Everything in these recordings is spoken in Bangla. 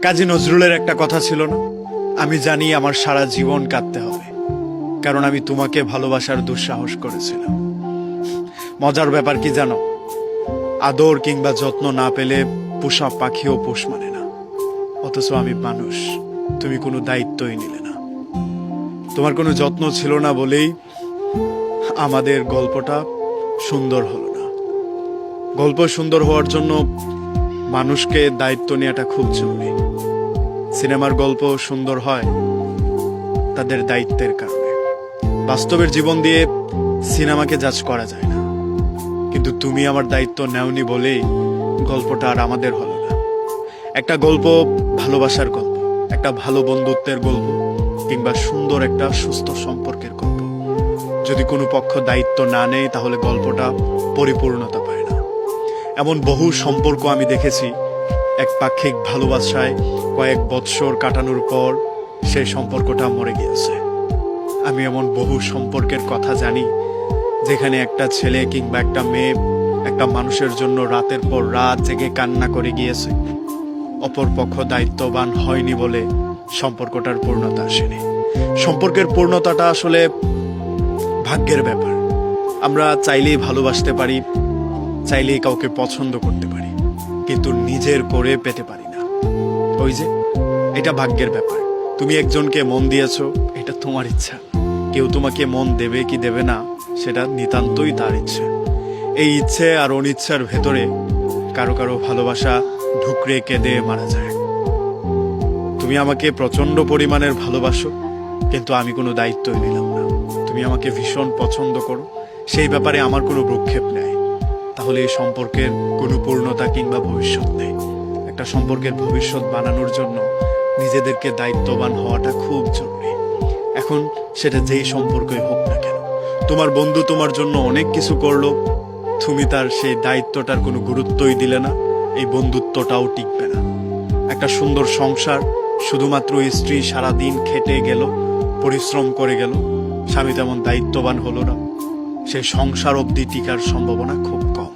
কাজী নজরুলের একটা কথা ছিল না, আমি জানি আমার সারা জীবন কাঁদতে হবে, কারণ আমি তোমাকে ভালোবাসার দুঃসাহস করেছিলাম। মজার ব্যাপার কি জানো, আদর কিংবা যত্ন না পেলে পোষা পাখিও পোষ মানে না। অথচ আমি মানুষ, তুমি কোনো দায়িত্বই নিলে না। তোমার কোনো যত্ন ছিল না বলেই আমাদের গল্পটা সুন্দর হলো না। গল্প সুন্দর হওয়ার জন্য মানুষকে দায়িত্ব নেওয়াটা খুব জরুরি। সিনেমার গল্প সুন্দর হয় তাদের দায়িত্বের কারণে। বাস্তবের জীবন দিয়ে সিনেমাকে জাজ করা যায় না, কিন্তু তুমি আমার দায়িত্ব নেওনি বলেই গল্পটা আর আমাদের হলো না। একটা গল্প ভালোবাসার গল্প, একটা ভালো বন্ধুত্বের গল্প, কিংবা সুন্দর একটা সুস্থ সম্পর্কের গল্প। যদি কোনো পক্ষ দায়িত্ব না নেয় তাহলে গল্পটা পরিপূর্ণতা পায় না। এমন বহু সম্পর্ক আমি দেখেছি, এক পাক্ষিক ভালোবাসায় কয়েক বৎসর কাটানোর পর সেই সম্পর্কটা মরে গিয়েছে। আমি এমন বহু সম্পর্কের কথা জানি যেখানে একটা ছেলে কিংবা একটা মেয়ে একটা মানুষের জন্য রাতের পর রাত জেগে কান্না করে গিয়েছে। অপর পক্ষ দায়িত্ববান হয়নি বলে সম্পর্কটার পূর্ণতা আসেনি। সম্পর্কের পূর্ণতাটা আসলে ভাগ্যের ব্যাপার। আমরা চাইলেই ভালোবাসতে পারি, চাইলেই কাউকে পছন্দ করতে পারি, কিন্তু নিজের করে পেতে পারি না। ওই যে, এটা ভাগ্যের ব্যাপার। তুমি একজনকে মন দিয়েছো, এটা তোমার ইচ্ছা। কেউ তোমাকে মন দেবে কি দেবে না সেটা নিতান্তই তার ইচ্ছে। এই ইচ্ছে আর অনিচ্ছার ভেতরে কারো কারো ভালোবাসা ঢুকরে কেঁদে মারা যায়। তুমি আমাকে প্রচন্ড পরিমাণের ভালোবাসো, কিন্তু আমি কোনো দায়িত্বই নিলাম না। তুমি আমাকে ভীষণ পছন্দ করো, সেই ব্যাপারে আমার কোনো ভ্রুক্ষেপ নেই। তাহলে এই সম্পর্কের কোনো পূর্ণতা কিংবা ভবিষ্যৎ নেই। একটা সম্পর্কের ভবিষ্যৎ বানানোর জন্য নিজেদেরকে দায়িত্ববান হওয়াটা খুব জরুরি। এখন সেটা যেই সম্পর্কই হোক না কেন, তোমার বন্ধু তোমার জন্য অনেক কিছু করলো, তুমি তার সেই দায়িত্বটার কোনো গুরুত্বই দিলে না, এই বন্ধুত্বটাও টিকবে না। একটা সুন্দর সংসার শুধুমাত্র স্ত্রী সারাদিন খেটে গেল, পরিশ্রম করে গেল, স্বামী তেমন দায়িত্ববান হলো না, সেই সংসার অবধি টিকার সম্ভাবনা খুব কম।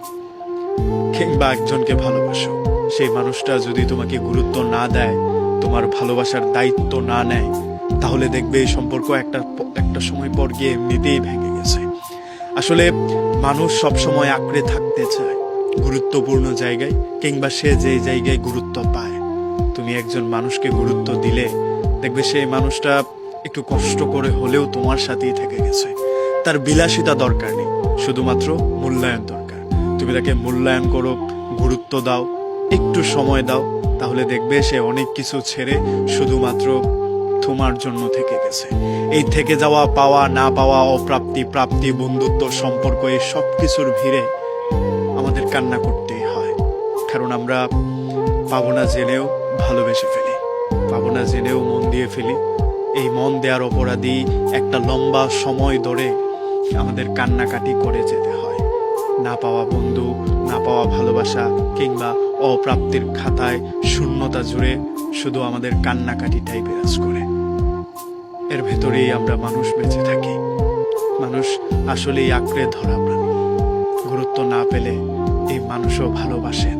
কিংবা একজনকে ভালোবাসো, সেই মানুষটা যদি তোমাকে গুরুত্ব না দেয়, তোমার ভালোবাসার দায়িত্ব না নেয়, তাহলে দেখবে এই সম্পর্ক একটা সময় পর গিয়ে এমনিতেই ভেঙে গেছে। আসলে মানুষ সব সময় আঁকড়ে থাকতে চায় গুরুত্বপূর্ণ জায়গায়, কিংবা সে যে জায়গায় গুরুত্ব পায়। তুমি একজন মানুষকে গুরুত্ব দিলে দেখবে সেই মানুষটা একটু কষ্ট করে হলেও তোমার সাথেই থেকে গেছে। তার বিলাসিতা দরকার নেই, শুধুমাত্র মূল্যায়ন দরকার। তুমি তাকে মূল্যায়ন করো, গুরুত্ব দাও, একটু সময় দাও, তাহলে দেখবে সে অনেক কিছু ছেড়ে শুধুমাত্র তোমার জন্য থেকে গেছে। এই থেকে যাওয়া, পাওয়া না পাওয়া, অপ্রাপ্তি প্রাপ্তি, বন্ধুত্ব সম্পর্ক, এই সব কিছুর ভিড়ে আমাদের কান্না করতেই হয়। কারণ আমরা পাবো না জেনেও ভালোবেসে ফেলি, পাবো না জেনেও মন দিয়ে ফেলি। এই মন দেওয়ার অপরাধী একটা লম্বা সময় ধরে আমাদের কান্নাকাটি করে যেতে হয়। না পাওয়া বন্ধু, না পাওয়া ভালোবাসা, কিংবা অপ্রাপ্তির খাতায় শূন্যতা জুড়ে শুধু আমাদের কান্নাকাটিটাই বিরাজ করে। এর ভেতরেই আমরা মানুষ বেঁচে থাকি। মানুষ আসলেই আঁকড়ে ধরা প্রাণী। গুরুত্ব না পেলে এই মানুষও ভালোবাসেন।